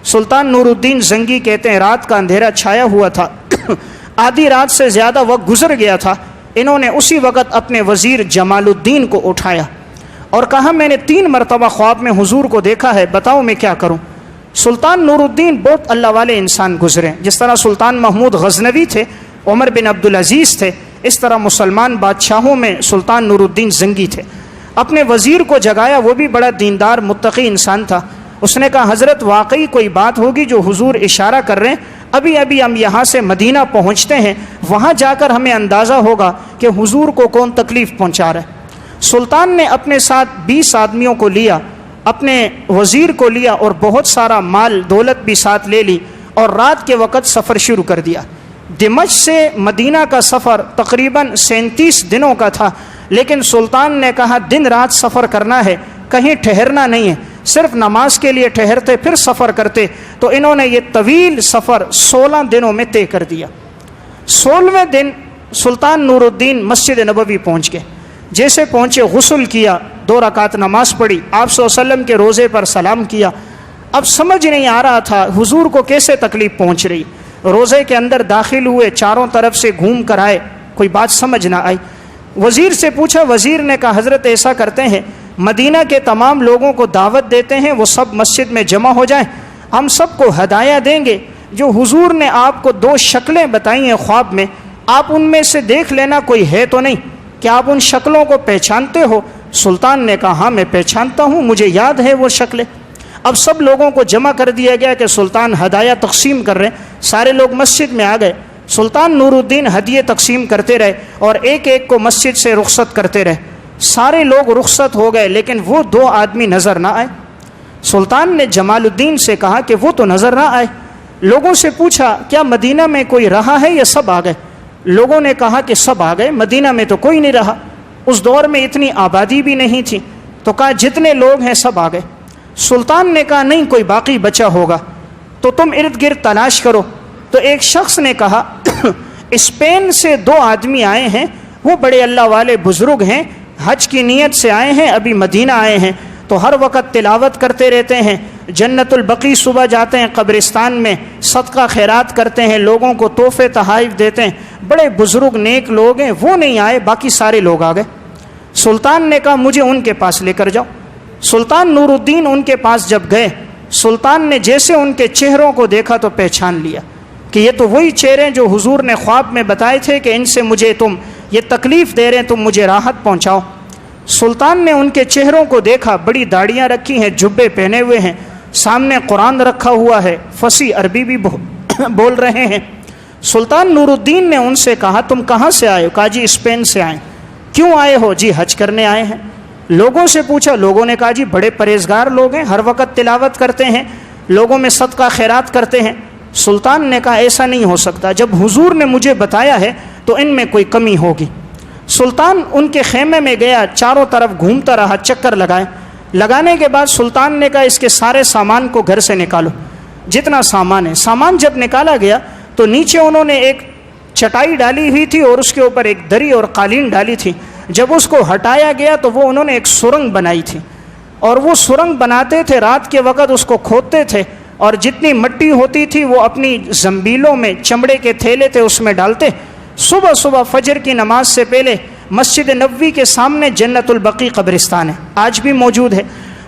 سلطان نور الدین زنگی کہتے ہیں رات کا اندھیرا چھایا ہوا تھا، آدھی رات سے زیادہ وقت گزر گیا تھا، انہوں نے اسی وقت اپنے وزیر جمال الدین کو اٹھایا اور کہا میں نے 3 مرتبہ خواب میں حضور کو دیکھا ہے، بتاؤ میں کیا کروں؟ سلطان نور الدین بہت اللہ والے انسان گزرے، جس طرح سلطان محمود غزنوی تھے، عمر بن عبدالعزیز تھے، اس طرح مسلمان بادشاہوں میں سلطان نور الدین زنگی تھے۔ اپنے وزیر کو جگایا، وہ بھی بڑا دیندار متقی انسان تھا، اس نے کہا حضرت واقعی کوئی بات ہوگی جو حضور اشارہ کر رہے ہیں، ابھی ابھی ہم یہاں سے مدینہ پہنچتے ہیں، وہاں جا کر ہمیں اندازہ ہوگا کہ حضور کو کون تکلیف پہنچا رہا ہے۔ سلطان نے اپنے ساتھ 20 آدمیوں کو لیا، اپنے وزیر کو لیا اور بہت سارا مال دولت بھی ساتھ لے لی، اور رات کے وقت سفر شروع کر دیا۔ دمشق سے مدینہ کا سفر تقریباً 37 دنوں کا تھا، لیکن سلطان نے کہا دن رات سفر کرنا ہے، کہیں ٹھہرنا نہیں ہے، صرف نماز کے لیے ٹھہرتے پھر سفر کرتے، تو انہوں نے یہ طویل سفر 16 دنوں میں طے کر دیا۔ 16ویں دن سلطان نور الدین مسجد نبوی پہنچ گئے، جیسے پہنچے غسل کیا، 2 رکعت نماز پڑھی، آپ صلی اللہ علیہ وسلم کے روزے پر سلام کیا۔ اب سمجھ نہیں آ رہا تھا حضور کو کیسے تکلیف پہنچ رہی، روزے کے اندر داخل ہوئے، چاروں طرف سے گھوم کر آئے، کوئی بات سمجھ نہ آئی۔ وزیر سے پوچھا، وزیر نے کہا حضرت ایسا کرتے ہیں مدینہ کے تمام لوگوں کو دعوت دیتے ہیں، وہ سب مسجد میں جمع ہو جائیں، ہم سب کو ہدایہ دیں گے، جو حضور نے آپ کو 2 شکلیں بتائی ہیں خواب میں، آپ ان میں سے دیکھ لینا کوئی ہے تو نہیں، کیا آپ ان شکلوں کو پہچانتے ہو؟ سلطان نے کہا ہاں میں پہچانتا ہوں، مجھے یاد ہے وہ شکلیں۔ اب سب لوگوں کو جمع کر دیا گیا کہ سلطان ہدایہ تقسیم کر رہے ہیں، سارے لوگ مسجد میں آ گئے، سلطان نور الدین ہدیے تقسیم کرتے رہے اور ایک ایک کو مسجد سے رخصت کرتے رہے، سارے لوگ رخصت ہو گئے لیکن وہ 2 آدمی نظر نہ آئے۔ سلطان نے جمال الدین سے کہا کہ وہ تو نظر نہ آئے، لوگوں سے پوچھا کیا مدینہ میں کوئی رہا ہے یا سب آ گئے؟ لوگوں نے کہا کہ سب آ گئے، مدینہ میں تو کوئی نہیں رہا، اس دور میں اتنی آبادی بھی نہیں تھی، تو کہا جتنے لوگ ہیں سب آ گئے۔ سلطان نے کہا نہیں کوئی باقی بچا ہوگا، تو تم ارد گرد تلاش کرو۔ تو ایک شخص نے کہا اسپین سے 2 آدمی آئے ہیں، وہ بڑے اللہ والے بزرگ ہیں، حج کی نیت سے آئے ہیں، ابھی مدینہ آئے ہیں، تو ہر وقت تلاوت کرتے رہتے ہیں، جنت البقیع صبح جاتے ہیں قبرستان میں، صدقہ خیرات کرتے ہیں، لوگوں کو تحفے تحائف دیتے ہیں، بڑے بزرگ نیک لوگ ہیں، وہ نہیں آئے، باقی سارے لوگ آ گئے۔ سلطان نے کہا مجھے ان کے پاس لے کر جاؤ۔ سلطان نور الدین ان کے پاس جب گئے، سلطان نے جیسے ان کے چہروں کو دیکھا تو پہچان لیا کہ یہ تو وہی چہرے جو حضور نے خواب میں بتائے تھے کہ ان سے مجھے تم یہ تکلیف دے رہے ہیں، تم مجھے راحت پہنچاؤ۔ سلطان نے ان کے چہروں کو دیکھا، بڑی داڑیاں رکھی ہیں، جبے پہنے ہوئے ہیں، سامنے قرآن رکھا ہوا ہے، فصیح عربی بھی بول رہے ہیں۔ سلطان نور الدین نے ان سے کہا تم کہاں سے آئے ہو؟ کہا جی اسپین سے آئے۔ کیوں آئے ہو؟ جی حج کرنے آئے ہیں۔ لوگوں سے پوچھا، لوگوں نے کہا جی بڑے پرہیزگار لوگ ہیں، ہر وقت تلاوت کرتے ہیں، لوگوں میں صدقہ خیرات کرتے ہیں۔ سلطان نے کہا ایسا نہیں ہو سکتا، جب حضور نے مجھے بتایا ہے تو ان میں کوئی کمی ہوگی۔ سلطان ان کے خیمے میں گیا، چاروں طرف گھومتا رہا، چکر لگانے کے بعد سلطان نے کہا اس کے سارے سامان کو گھر سے نکالو، جتنا سامان ہے۔ سامان جب نکالا گیا تو نیچے انہوں نے ایک چٹائی ڈالی ہوئی تھی اور اس کے اوپر ایک دری اور قالین ڈالی تھی۔ جب اس کو ہٹایا گیا تو وہ انہوں نے ایک سرنگ بنائی تھی، اور وہ سرنگ بناتے تھے، رات کے وقت اس کو کھودتے تھے، اور جتنی مٹی ہوتی تھی وہ اپنی زنبیلوں میں، چمڑے کے تھیلے تھے اس میں ڈالتے۔ صبح صبح فجر کی نماز سے پہلے مسجد نبوی کے سامنے جنت البقیع قبرستان ہے، آج بھی موجود ہے،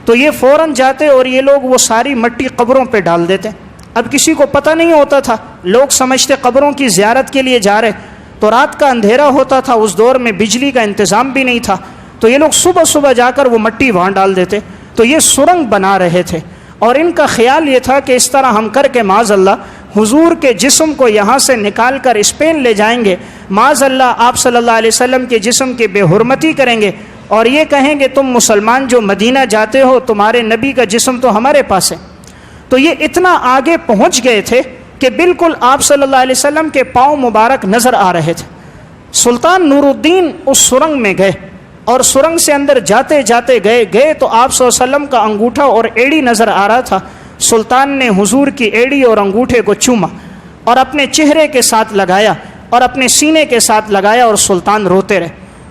تو یہ فوراً جاتے اور یہ لوگ وہ ساری مٹی قبروں پہ ڈال دیتے۔ اب کسی کو پتہ نہیں ہوتا تھا، لوگ سمجھتے قبروں کی زیارت کے لیے جا رہے، تو رات کا اندھیرا ہوتا تھا، اس دور میں بجلی کا انتظام بھی نہیں تھا، تو یہ لوگ صبح صبح جا کر وہ مٹی وہاں ڈال دیتے۔ تو یہ سرنگ بنا رہے تھے، اور ان کا خیال یہ تھا کہ اس طرح ہم کر کے معاذ اللہ حضور کے جسم کو یہاں سے نکال کر اسپین لے جائیں گے، معاذ اللہ آپ صلی اللہ علیہ وسلم کے جسم کی بے حرمتی کریں گے، اور یہ کہیں گے تم مسلمان جو مدینہ جاتے ہو تمہارے نبی کا جسم تو ہمارے پاس ہے۔ تو یہ اتنا آگے پہنچ گئے تھے کہ بالکل آپ صلی اللہ علیہ وسلم کے پاؤں مبارک نظر آ رہے تھے۔ سلطان نور الدین اس سرنگ میں گئے، اور سرنگ سے اندر جاتے جاتے گئے تو آپ صلی اللہ علیہ وسلم کا انگوٹھا اور ایڑی نظر آ رہا تھا۔ سلطان نے حضور کی ایڑی اور انگوٹھے کو چوما اور اپنے چہرے کے ساتھ لگایا اور اپنے سینے کے ساتھ لگایا، اور سلطان روتے رہے۔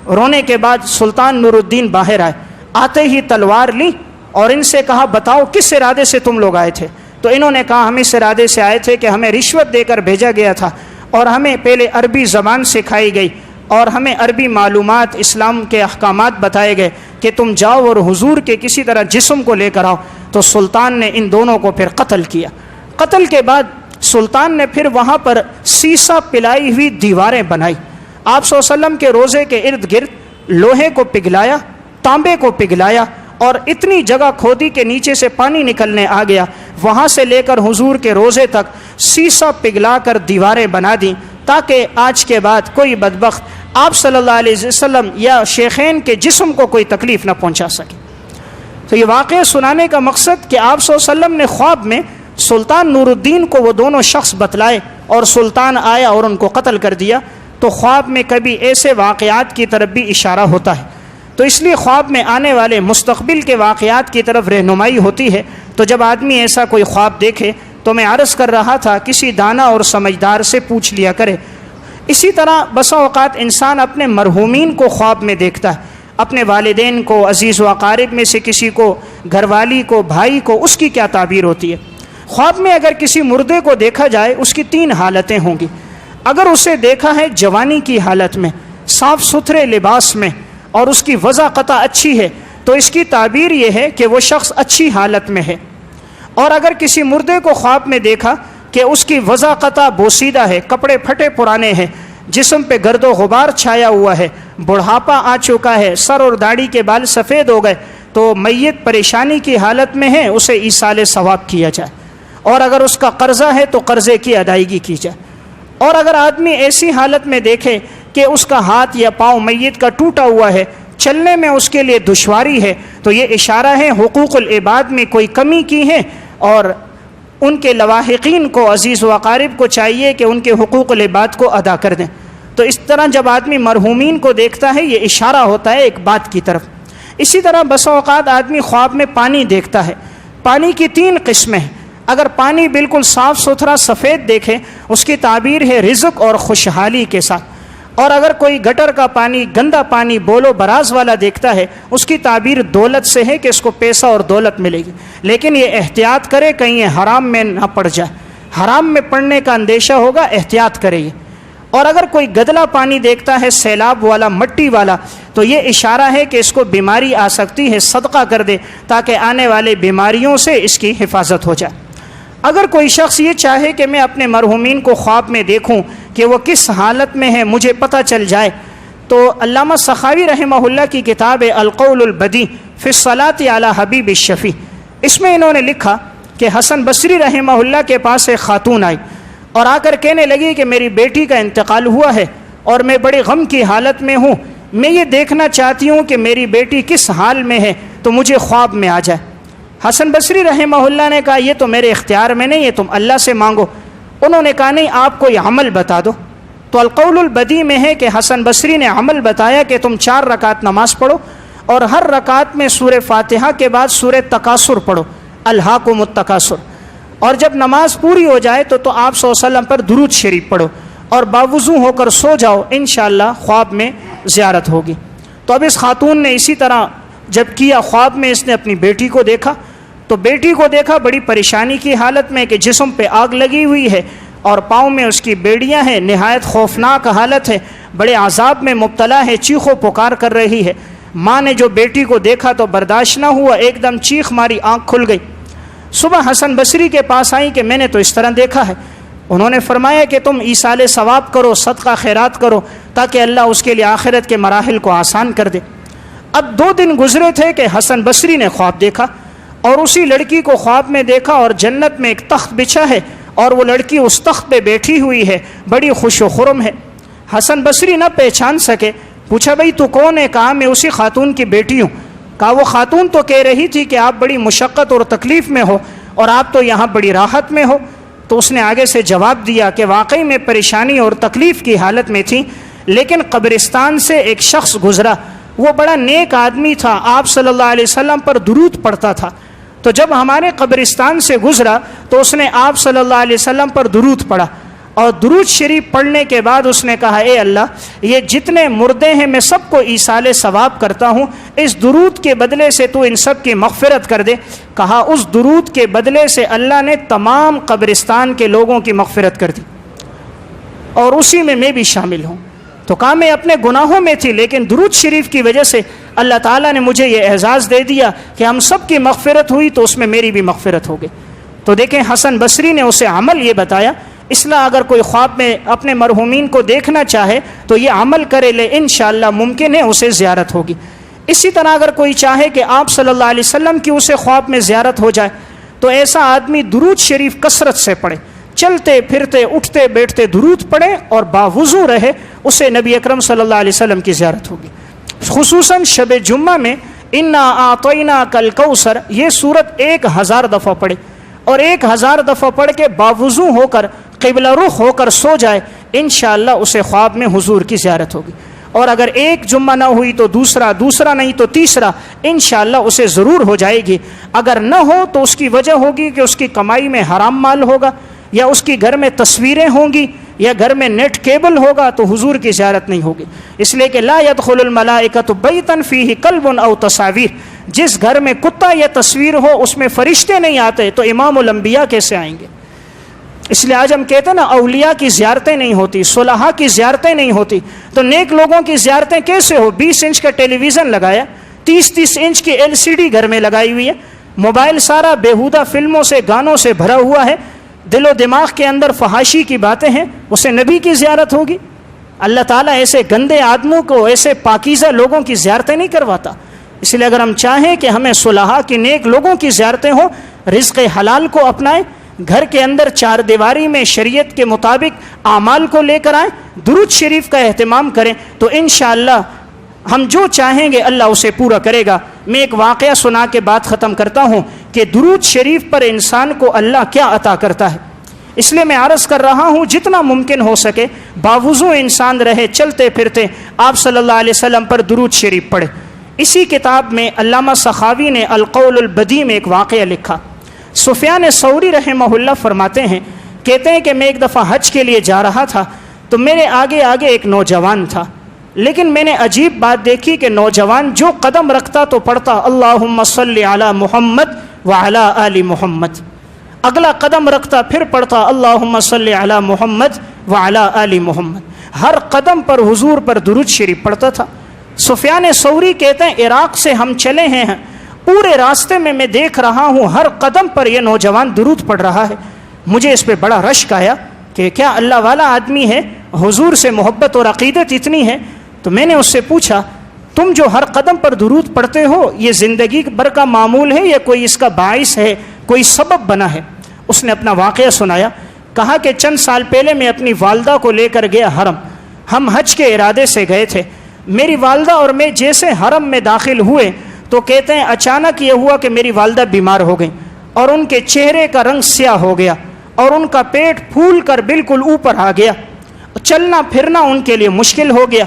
رونے کے بعد سلطان نور الدین باہر آئے، آتے ہی تلوار لی اور ان سے کہا بتاؤ کس ارادے سے تم لوگ آئے تھے؟ تو انہوں نے کہا ہم اس ارادے سے آئے تھے کہ ہمیں رشوت دے کر بھیجا گیا تھا، اور ہمیں پہلے عربی زبان سکھائی گئی اور ہمیں عربی معلومات، اسلام کے احکامات بتائے گئے کہ تم جاؤ اور حضور کے کسی طرح جسم کو لے کر آؤ۔ تو سلطان نے ان دونوں کو پھر قتل کیا۔ قتل کے بعد سلطان نے پھر وہاں پر سیسا پلائی ہوئی دیواریں بنائی، آپ صلی اللہ علیہ وسلم کے روزے کے ارد گرد لوہے کو پگھلایا، تانبے کو پگھلایا، اور اتنی جگہ کھودی کہ نیچے سے پانی نکلنے آ گیا، وہاں سے لے کر حضور کے روزے تک سیسا پگھلا کر دیواریں بنا دیں، تاکہ آج کے بعد کوئی بدبخت آپ صلی اللہ علیہ وسلم یا شیخین کے جسم کو کوئی تکلیف نہ پہنچا سکے۔ تو یہ واقعہ سنانے کا مقصد کہ آپ صلی اللہ علیہ وسلم نے خواب میں سلطان نور الدین کو وہ دونوں شخص بتلائے، اور سلطان آیا اور ان کو قتل کر دیا۔ تو خواب میں کبھی ایسے واقعات کی طرف بھی اشارہ ہوتا ہے، تو اس لیے خواب میں آنے والے مستقبل کے واقعات کی طرف رہنمائی ہوتی ہے۔ تو جب آدمی ایسا کوئی خواب دیکھے تو میں عرض کر رہا تھا کسی دانا اور سمجھدار سے پوچھ لیا کرے۔ اسی طرح بسا اوقات انسان اپنے مرحومین کو خواب میں دیکھتا ہے، اپنے والدین کو، عزیز و اقارب میں سے کسی کو، گھر والی کو، بھائی کو، اس کی کیا تعبیر ہوتی ہے؟ خواب میں اگر کسی مردے کو دیکھا جائے اس کی 3 حالتیں ہوں گی۔ اگر اسے دیکھا ہے جوانی کی حالت میں، صاف ستھرے لباس میں، اور اس کی وضاقتہ اچھی ہے، تو اس کی تعبیر یہ ہے کہ وہ شخص اچھی حالت میں ہے۔ اور اگر کسی مردے کو خواب میں دیکھا کہ اس کی وضاقتہ بوسیدہ ہے، کپڑے پھٹے پرانے ہیں، جسم پہ گرد و غبار چھایا ہوا ہے، بڑھاپا آ چکا ہے، سر اور داڑھی کے بال سفید ہو گئے، تو میت پریشانی کی حالت میں ہے، اسے ایصال ثواب کیا جائے، اور اگر اس کا قرضہ ہے تو قرضے کی ادائیگی کی جائے۔ اور اگر آدمی ایسی حالت میں دیکھے کہ اس کا ہاتھ یا پاؤں میت کا ٹوٹا ہوا ہے، چلنے میں اس کے لیے دشواری ہے، تو یہ اشارہ ہے حقوق العباد میں کوئی کمی کی ہے، اور ان کے لواحقین کو، عزیز و اقارب کو چاہیے کہ ان کے حقوق العباد کو ادا کر دیں۔ تو اس طرح جب آدمی مرحومین کو دیکھتا ہے یہ اشارہ ہوتا ہے ایک بات کی طرف۔ اسی طرح بسا اوقات آدمی خواب میں پانی دیکھتا ہے. پانی کی 3 قسمیں ہیں. اگر پانی بالکل صاف ستھرا سفید دیکھے اس کی تعبیر ہے رزق اور خوشحالی کے ساتھ. اور اگر کوئی گٹر کا پانی، گندا پانی، بولو براز والا دیکھتا ہے اس کی تعبیر دولت سے ہے کہ اس کو پیسہ اور دولت ملے گی. لیکن یہ احتیاط کرے کہیں یہ حرام میں نہ پڑ جائے، حرام میں پڑنے کا اندیشہ ہوگا، احتیاط کرے یہ. اور اگر کوئی گدلا پانی دیکھتا ہے، سیلاب والا، مٹی والا، تو یہ اشارہ ہے کہ اس کو بیماری آ سکتی ہے، صدقہ کر دے تاکہ آنے والے بیماریوں سے اس کی حفاظت ہو جائے. اگر کوئی شخص یہ چاہے کہ میں اپنے مرحومین کو خواب میں دیکھوں کہ وہ کس حالت میں ہے مجھے پتہ چل جائے، تو علامہ سخاوی رحمہ اللہ کی کتاب ہے القول البدیع فی الصلاۃ علی حبیب الشفیع، اس میں انہوں نے لکھا کہ حسن بصری رحمہ اللہ کے پاس ایک خاتون آئی اور آ کر کہنے لگی کہ میری بیٹی کا انتقال ہوا ہے اور میں بڑے غم کی حالت میں ہوں، میں یہ دیکھنا چاہتی ہوں کہ میری بیٹی کس حال میں ہے تو مجھے خواب میں آ جائے. حسن بصری رحمہ اللہ نے کہا یہ تو میرے اختیار میں نہیں، یہ تم اللہ سے مانگو. انہوں نے کہا نہیں، آپ کوئی عمل بتا دو. تو القول البدیع میں ہے کہ حسن بصری نے عمل بتایا کہ تم 4 رکعت نماز پڑھو اور ہر رکعت میں سورہ فاتحہ کے بعد سورہ تکاثر پڑھو، الہاکم التکاثر. اور جب نماز پوری ہو جائے تو آپ صلی اللہ علیہ وسلم پر درود شریف پڑھو اور باوضو ہو کر سو جاؤ، انشاءاللہ خواب میں زیارت ہوگی. تو اب اس خاتون نے اسی طرح جب کیا، خواب میں اس نے اپنی بیٹی کو دیکھا تو بیٹی کو دیکھا بڑی پریشانی کی حالت میں کہ جسم پہ آگ لگی ہوئی ہے اور پاؤں میں اس کی بیڑیاں ہیں، نہایت خوفناک حالت ہے، بڑے عذاب میں مبتلا ہے، چیخ و پکار کر رہی ہے. ماں نے جو بیٹی کو دیکھا تو برداشت نہ ہوا، ایک دم چیخ ماری، آنکھ کھل گئی. صبح حسن بصری کے پاس آئیں کہ میں نے تو اس طرح دیکھا ہے. انہوں نے فرمایا کہ تم ایصال ثواب کرو، صدقہ خیرات کرو تاکہ اللہ اس کے لیے آخرت کے مراحل کو آسان کر دے. اب 2 دن گزرے تھے کہ حسن بصری نے خواب دیکھا اور اسی لڑکی کو خواب میں دیکھا اور جنت میں ایک تخت بچھا ہے اور وہ لڑکی اس تخت پہ بیٹھی ہوئی ہے، بڑی خوش و خرم ہے. حسن بصری نہ پہچان سکے، پوچھا بھئی تو کون ہے؟ کہا میں اسی خاتون کی بیٹی ہوں. کہا وہ خاتون تو کہہ رہی تھی کہ آپ بڑی مشقت اور تکلیف میں ہو اور آپ تو یہاں بڑی راحت میں ہو. تو اس نے آگے سے جواب دیا کہ واقعی میں پریشانی اور تکلیف کی حالت میں تھی، لیکن قبرستان سے ایک شخص گزرا، وہ بڑا نیک آدمی تھا، آپ صلی اللہ علیہ وسلم پر درود پڑھتا تھا. تو جب ہمارے قبرستان سے گزرا تو اس نے آپ صلی اللہ علیہ وسلم پر درود پڑھا اور درود شریف پڑھنے کے بعد اس نے کہا اے اللہ، یہ جتنے مردے ہیں میں سب کو ایصال ثواب کرتا ہوں، اس درود کے بدلے سے تو ان سب کی مغفرت کر دے. کہا اس درود کے بدلے سے اللہ نے تمام قبرستان کے لوگوں کی مغفرت کر دی اور اسی میں بھی شامل ہوں. تو کہا میں اپنے گناہوں میں تھی لیکن درود شریف کی وجہ سے اللہ تعالیٰ نے مجھے یہ اعزاز دے دیا کہ ہم سب کی مغفرت ہوئی تو اس میں میری بھی مغفرت ہو گئی. تو دیکھیں حسن بصری نے اسے عمل یہ بتایا. اس لیے اگر کوئی خواب میں اپنے مرحومین کو دیکھنا چاہے تو یہ عمل کرے لے، انشاءاللہ ممکن ہے اسے زیارت ہوگی. اسی طرح اگر کوئی چاہے کہ آپ صلی اللہ علیہ وسلم کی اسے خواب میں زیارت ہو جائے تو ایسا آدمی درود شریف کثرت سے پڑھے، چلتے پھرتے اٹھتے بیٹھتے درود پڑھے اور باوضو رہے، اسے نبی اکرم صلی اللہ علیہ وسلم کی زیارت ہوگی. خصوصاً شب جمعہ میں انا اعطیناک الکوثر یہ سورت 1000 دفعہ پڑھے اور 1000 دفعہ پڑھ کے باوضو ہو کر قبلہ رخ ہو کر سو جائے، انشاءاللہ اسے خواب میں حضور کی زیارت ہوگی. اور اگر ایک جمعہ نہ ہوئی تو دوسرا نہیں تو تیسرا، انشاءاللہ اسے ضرور ہو جائے گی. اگر نہ ہو تو اس کی وجہ ہوگی کہ اس کی کمائی میں حرام مال ہوگا، یا اس کی گھر میں تصویریں ہوں گی، یا گھر میں نیٹ کیبل ہوگا تو حضور کی زیارت نہیں ہوگی. اس لیے کہ لا يدخل الملائکۃ بیتا فیہ کلب او تصاویر، جس گھر میں کتا یا تصویر ہو اس میں فرشتے نہیں آتے تو امام الانبیاء کیسے آئیں گے؟ اس لیے آج ہم کہتے ہیں نا اولیاء کی زیارتیں نہیں ہوتی، صلحاء کی زیارتیں نہیں ہوتی، تو نیک لوگوں کی زیارتیں کیسے ہو؟ 20 انچ کا ٹیلی ویژن لگایا، 30 انچ کی LCD گھر میں لگائی ہوئی ہے، موبائل سارا بیہودہ فلموں سے گانوں سے بھرا ہوا ہے، دل و دماغ کے اندر فحاشی کی باتیں ہیں، اسے نبی کی زیارت ہوگی؟ اللہ تعالیٰ ایسے گندے آدموں کو، ایسے پاکیزہ لوگوں کی زیارتیں نہیں کرواتا. اس لیے اگر ہم چاہیں کہ ہمیں صلحاء کی نیک لوگوں کی زیارتیں ہوں، رزق حلال کو اپنائیں، گھر کے اندر 4 دیواری میں شریعت کے مطابق اعمال کو لے کر آئیں، درود شریف کا اہتمام کریں، تو انشاءاللہ ہم جو چاہیں گے اللہ اسے پورا کرے گا. میں ایک واقعہ سنا کے بات ختم کرتا ہوں کہ درود شریف پر انسان کو اللہ کیا عطا کرتا ہے. اس لیے میں عرض کر رہا ہوں جتنا ممکن ہو سکے باوضو انسان رہے، چلتے پھرتے آپ صلی اللہ علیہ وسلم پر درود شریف پڑھے. اسی کتاب میں علامہ سخاوی نے القول البدی میں ایک واقعہ لکھا۔ سفیان ثوری رحمہ اللہ فرماتے ہیں، کہتے ہیں کہ میں ایک دفعہ حج کے لیے جا رہا تھا تو میرے آگے ایک نوجوان تھا، لیکن میں نے عجیب بات دیکھی کہ نوجوان جو قدم رکھتا تو پڑھتا اللہم صلی علی محمد وعلی آل محمد، اگلا قدم رکھتا پھر پڑھتا اللہم صلی علی محمد وعلی آل محمد، ہر قدم پر حضور پر درود شریف پڑھتا تھا۔ سفیان ثوری کہتے ہیں عراق سے ہم چلے ہیں، پورے راستے میں میں دیکھ رہا ہوں ہر قدم پر یہ نوجوان درود پڑھ رہا ہے۔ مجھے اس پہ بڑا رشک آیا کہ کیا اللہ والا آدمی ہے، حضور سے محبت اور عقیدت اتنی ہے۔ تو میں نے اس سے پوچھا، تم جو ہر قدم پر درود پڑھتے ہو یہ زندگی بھر کا معمول ہے یا کوئی اس کا باعث ہے، کوئی سبب بنا ہے؟ اس نے اپنا واقعہ سنایا، کہا کہ چند سال پہلے میں اپنی والدہ کو لے کر گیا حرم، ہم حج کے ارادے سے گئے تھے۔ میری والدہ اور میں جیسے حرم میں داخل ہوئے تو کہتے ہیں اچانک یہ ہوا کہ میری والدہ بیمار ہو گئیں اور ان کے چہرے کا رنگ سیاہ ہو گیا اور ان کا پیٹ پھول کر بالکل اوپر آ گیا، چلنا پھرنا ان کے لیے مشکل ہو گیا۔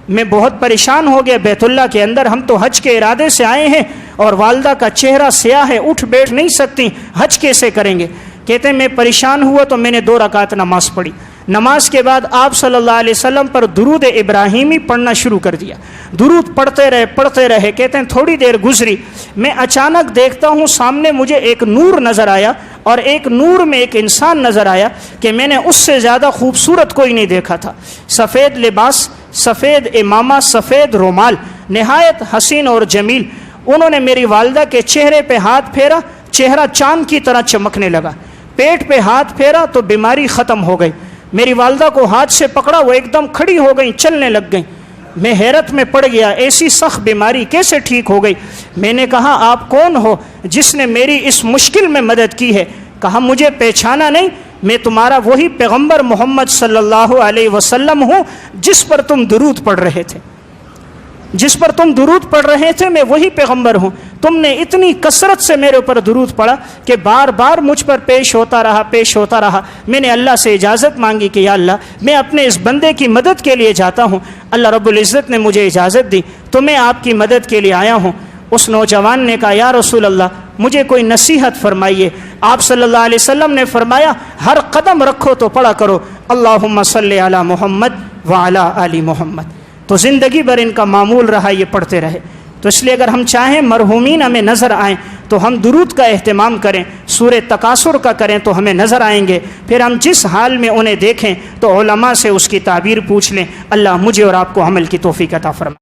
میں بہت پریشان ہو گیا، بیت اللہ کے اندر ہم تو حج کے ارادے سے آئے ہیں اور والدہ کا چہرہ سیاہ ہے، اٹھ بیٹھ نہیں سکتی، حج کیسے کریں گے؟ کہتے ہیں میں پریشان ہوا تو میں نے 2 رکعت نماز پڑھی۔ نماز کے بعد آپ صلی اللہ علیہ وسلم پر درود ابراہیمی پڑھنا شروع کر دیا، درود پڑھتے رہے۔ کہتے ہیں تھوڑی دیر گزری، میں اچانک دیکھتا ہوں سامنے مجھے ایک نور نظر آیا اور ایک نور میں ایک انسان نظر آیا کہ میں نے اس سے زیادہ خوبصورت کوئی نہیں دیکھا تھا۔ سفید لباس، سفید امامہ، سفید رومال، نہایت حسین اور جمیل۔ انہوں نے میری والدہ کے چہرے پہ ہاتھ پھیرا، چہرہ چاند کی طرح چمکنے لگا، پیٹ پہ ہاتھ پھیرا تو بیماری ختم ہو گئی۔ میری والدہ کو ہاتھ سے پکڑا، وہ ایک دم کھڑی ہو گئیں، چلنے لگ گئیں۔ میں حیرت میں پڑ گیا، ایسی سخت بیماری کیسے ٹھیک ہو گئی؟ میں نے کہا آپ کون ہو جس نے میری اس مشکل میں مدد کی ہے؟ کہا مجھے پہچانا نہیں، میں تمہارا وہی پیغمبر محمد صلی اللہ علیہ وسلم ہوں جس پر تم درود پڑھ رہے تھے، جس پر تم درود پڑھ رہے تھے، میں وہی پیغمبر ہوں۔ تم نے اتنی کثرت سے میرے اوپر درود پڑھا کہ بار بار مجھ پر پیش ہوتا رہا۔ میں نے اللہ سے اجازت مانگی کہ یا اللہ میں اپنے اس بندے کی مدد کے لیے جاتا ہوں۔ اللہ رب العزت نے مجھے اجازت دی تو میں آپ کی مدد کے لیے آیا ہوں۔ اس نوجوان نے کہا یا رسول اللہ مجھے کوئی نصیحت فرمائیے۔ آپ صلی اللہ علیہ وسلم نے فرمایا ہر قدم رکھو تو پڑھا کرو اللہم صلی علی محمد وعلی آل محمد۔ تو زندگی بھر ان کا معمول رہا، یہ پڑھتے رہے۔ تو اس لیے اگر ہم چاہیں مرحومین ہمیں نظر آئیں تو ہم درود کا اہتمام کریں، سورہ تکاثر کا کریں تو ہمیں نظر آئیں گے۔ پھر ہم جس حال میں انہیں دیکھیں تو علماء سے اس کی تعبیر پوچھ لیں۔ اللہ مجھے اور آپ کو عمل کی توفیق عطا فرمائے۔